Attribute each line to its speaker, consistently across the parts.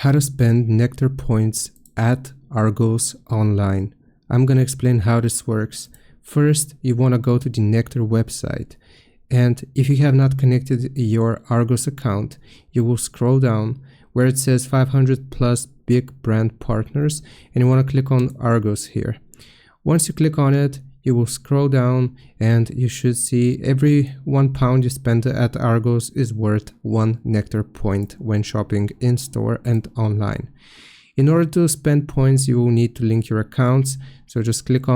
Speaker 1: How to spend Nectar points at Argos online. I'm going to explain how this works. First, you want to go to the Nectar website, and if you have not connected your Argos account, you will scroll down where it says 500 plus big brand partners, and you want to click on Argos here. Once you click on it, you will scroll down and you should see every £1 you spend at Argos is worth 1 Nectar point when shopping in store and online. In order to spend points, you will need to link your accounts. So just click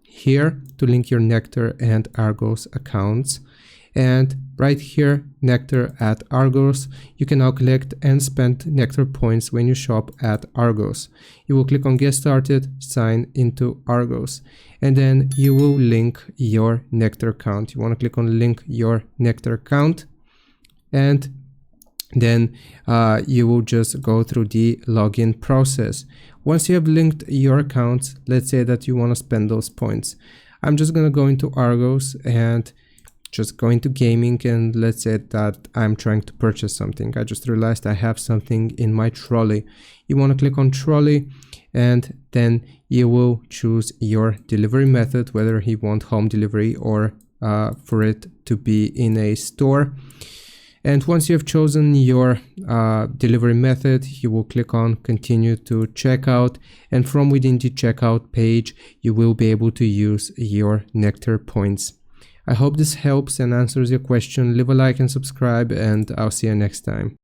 Speaker 1: here to link your Nectar and Argos accounts. And right here, Nectar at Argos, you can now collect and spend Nectar points when you shop at Argos. You will click on Get Started, sign into Argos, and then you will link your Nectar account. You want to click on Link Your Nectar account, and then you will just go through the login process. Once you have linked your accounts, let's say that you want to spend those points. I'm just going to go into Argos and just go into gaming, and let's say that I'm trying to purchase something. I just realized I have something in my trolley. You want to click on trolley, and then you will choose your delivery method, whether you want home delivery or for it to be in a store. And once you have chosen your delivery method, you will click on continue to checkout, and from within the checkout page you will be able to use your Nectar points. I hope this helps and answers your question. Leave a like and subscribe, and I'll see you next time.